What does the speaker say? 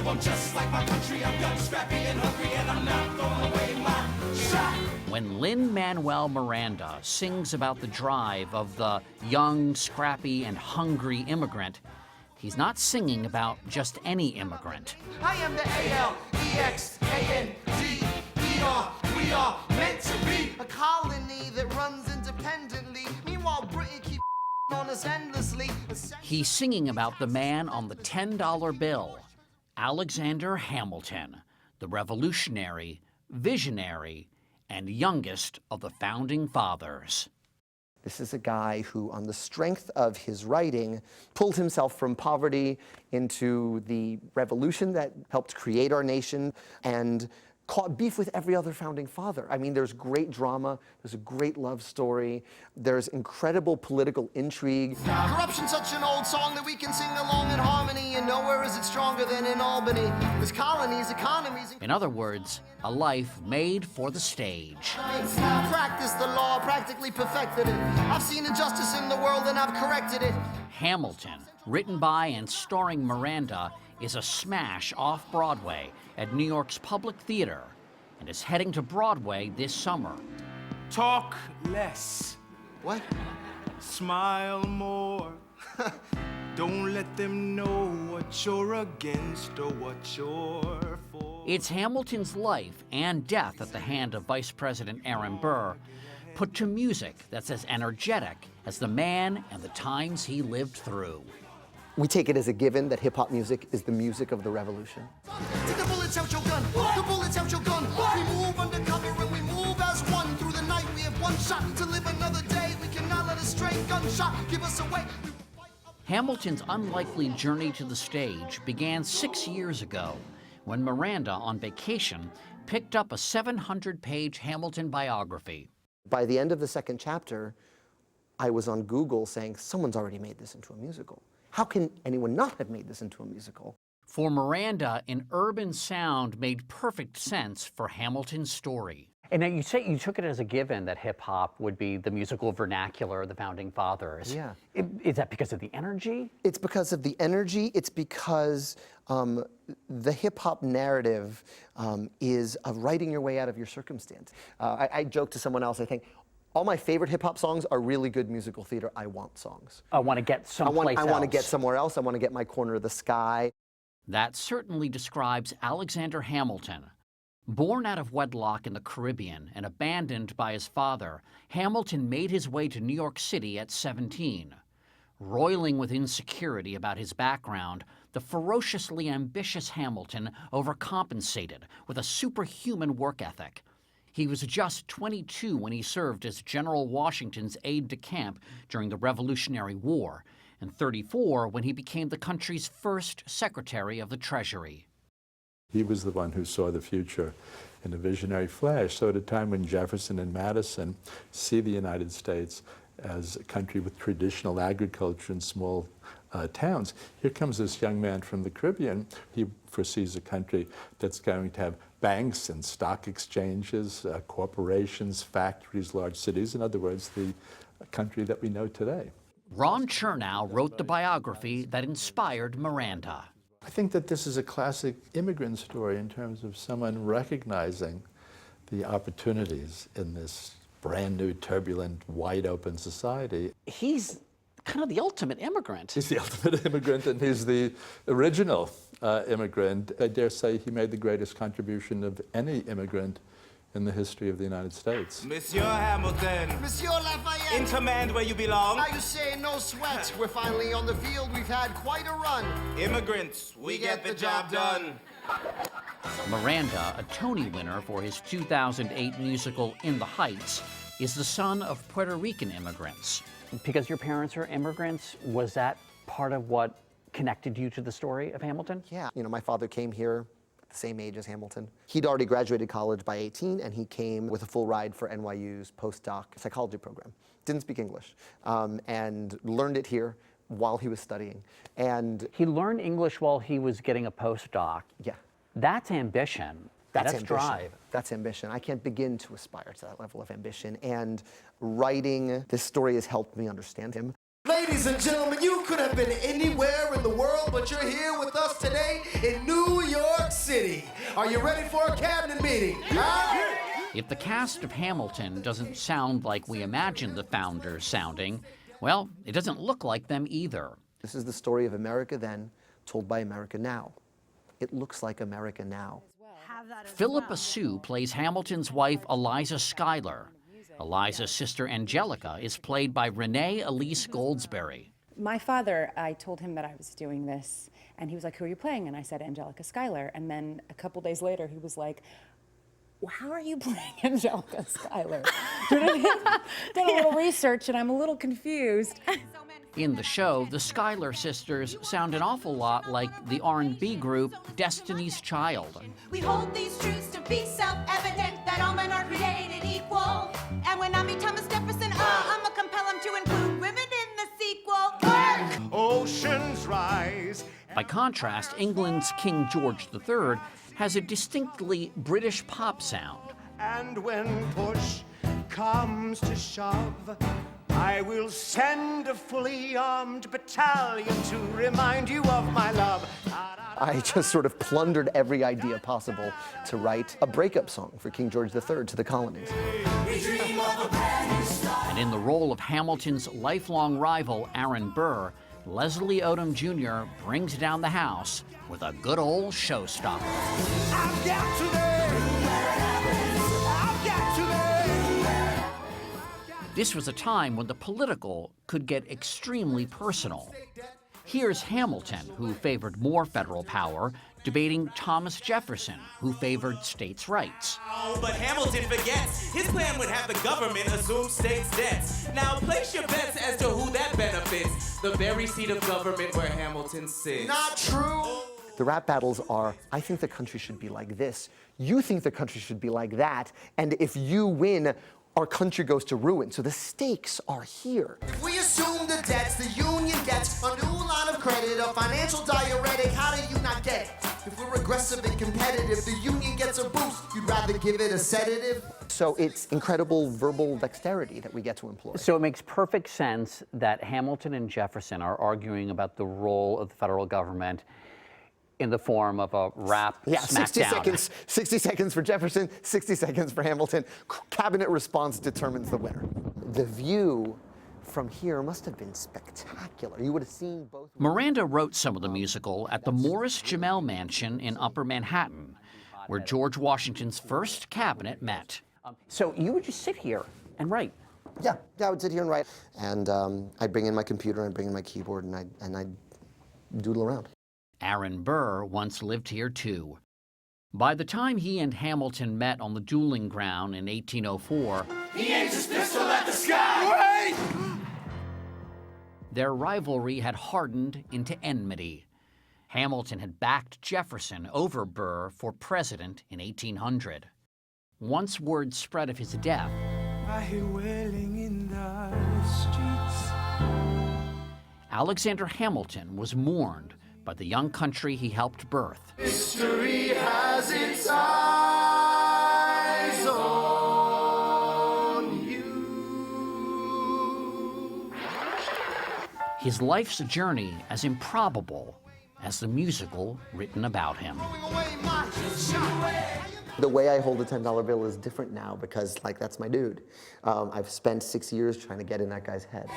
I'm just like my country, I'm young, scrappy, and hungry, and I'm not throwing away my shot. When Lin-Manuel Miranda sings about the drive of the young, scrappy, and hungry immigrant, he's not singing about just any immigrant. I am the A-L-E-X-A-N-D-E-R. We are meant to be a colony that runs independently. Meanwhile, Britain keeps on us endlessly. He's singing about the man on the $10 bill, Alexander Hamilton, the revolutionary, visionary, and youngest of the founding fathers. This is a guy who, on the strength of his writing, pulled himself from poverty into the revolution that helped create our nation and caught beef with every other founding father. I mean, there's great drama, there's a great love story, there's incredible political intrigue. Corruption's such an old song that we can sing along in harmony, and nowhere is it stronger than in Albany. There's colonies, economies. In other words, a life made for the stage. Practice the law, practically perfected it. I've seen injustice in the world and I've corrected it. Hamilton, written by and starring Miranda, is a smash off-Broadway at New York's Public Theater and is heading to Broadway this summer. Talk less. What? Smile more. Don't let them know what you're against or what you're for. It's Hamilton's life and death at the hand of Vice President Aaron Burr, put to music that's as energetic as the man and the times he lived through. We take it as a given that hip-hop music is the music of the revolution. Take the bullets out your gun, the bullets out your gun. We move undercover and we move as one. Through the night we have one shot to live another day. We cannot let a stray gunshot give us away. Hamilton's unlikely journey to the stage began 6 years ago when Miranda, on vacation, picked up a 700-page Hamilton biography. By the end of the second chapter, I was on Google saying, someone's already made this into a musical. How can anyone not have made this into a musical? For Miranda, an urban sound made perfect sense for Hamilton's story. And now you say you took it as a given that hip-hop would be the musical vernacular of the founding fathers. Yeah. Is that because of the energy? It's because of the energy. It's because the hip-hop narrative is of writing your way out of your circumstance. I joke to someone else, I think, all my favorite hip-hop songs are really good musical theater I want songs. I want to get someplace else. I want to get somewhere else. I want to get my corner of the sky. That certainly describes Alexander Hamilton. Born out of wedlock in the Caribbean and abandoned by his father, Hamilton made his way to New York City at 17. Roiling with insecurity about his background, the ferociously ambitious Hamilton overcompensated with a superhuman work ethic. He was just 22 when he served as General Washington's aide-de-camp during the Revolutionary War, and 34 when he became the country's first Secretary of the Treasury. He was the one who saw the future in a visionary flash. So at a time when Jefferson and Madison see the United States as a country with traditional agriculture and small towns, here comes this young man from the Caribbean. He foresees a country that's going to have banks and stock exchanges, corporations, factories, large cities. In other words, the country that we know today. Ron Chernow wrote the biography that inspired Miranda. I think that this is a classic immigrant story in terms of someone recognizing the opportunities in this brand new, turbulent, wide open society. He's kind of the ultimate immigrant. He's the ultimate immigrant, and he's the original immigrant. I dare say he made the greatest contribution of any immigrant in the history of the United States. Monsieur Hamilton. Monsieur Lafayette. In command where you belong. Now you say no sweat. We're finally on the field. We've had quite a run. Immigrants, we get the job done. Miranda, a Tony winner for his 2008 musical In the Heights, is the son of Puerto Rican immigrants. Because your parents are immigrants, was that part of what connected you to the story of Hamilton? Yeah, you know, my father came here at the same age as Hamilton. He'd already graduated college by 18, and he came with a full ride for NYU's postdoc psychology program. Didn't speak English, and learned it here while he was studying. And he learned English while he was getting a postdoc. Yeah. That's ambition. That's ambition. drive. That's ambition. I can't begin to aspire to that level of ambition. And writing this story has helped me understand him. Ladies and gentlemen, you could have been anywhere in the world, but you're here with us today in New York City. Are you ready for a cabinet meeting? Huh? If the cast of Hamilton doesn't sound like we imagined the founders sounding, well, it doesn't look like them either. This is the story of America then, told by America now. It looks like America now. Philippa Sue plays Hamilton's wife, Eliza Schuyler. Eliza's sister, Angelica, is played by Renee Elise Goldsberry. My father, I told him that I was doing this, and he was like, "Who are you playing?" And I said, "Angelica Schuyler." And then a couple days later, he was like, well, "How are you playing Angelica Schuyler?" Done a little research, and I'm a little confused. In the show, the Schuyler sisters sound an awful lot like the R&B group Destiny's Child. We hold these truths to be self-evident, that all men are created equal. And when I meet Thomas Jefferson, I'ma compel him to include women in the sequel. Oceans rise. By contrast, England's King George III has a distinctly British pop sound. And when push comes to shove, I will send a fully armed battalion to remind you of my love. I just sort of plundered every idea possible to write a breakup song for King George III to the colonies. And in the role of Hamilton's lifelong rival, Aaron Burr, Leslie Odom Jr. brings down the house with a good old showstopper. I've got to I've got to This was a time when the political could get extremely personal. Here's Hamilton, who favored more federal power, debating Thomas Jefferson, who favored states' rights. Oh, but Hamilton forgets. His plan would have the government assume states' debts. Now place your bets as to who that benefits. The very seat of government where Hamilton sits. Not true. The rap battles are, I think the country should be like this, you think the country should be like that, and if you win, our country goes to ruin. So the stakes are here. We assume the debts the union gets, a new line of credit, a financial diuretic. How do you not get it? If we're aggressive and competitive, the union gets a boost. You'd rather give it a sedative? So it's incredible verbal dexterity that we get to employ. So it makes perfect sense that Hamilton and Jefferson are arguing about the role of the federal government in the form of a rap smackdown. 60 seconds for Jefferson, 60 seconds for Hamilton. Cabinet response determines the winner. The view from here must have been spectacular. You would have seen both. Miranda wrote some of the musical at the Morris Jamel Mansion in Upper Manhattan, where George Washington's first cabinet met. So you would just sit here and write? Yeah, I would sit here and write. And I'd bring in my computer, I'd bring in my keyboard, and I'd doodle around. Aaron Burr once lived here too. By the time he and Hamilton met on the dueling ground in 1804, He aims his pistol at the sky! Wait! their rivalry had hardened into enmity. Hamilton had backed Jefferson over Burr for president in 1800. Once word spread of his death, I hear wailing in the streets. Alexander Hamilton was mourned by the young country he helped birth. History has its eyes on you. His life's journey as improbable as the musical written about him. The way I hold a $10 bill is different now because, like, that's my dude. I've spent 6 years trying to get in that guy's head.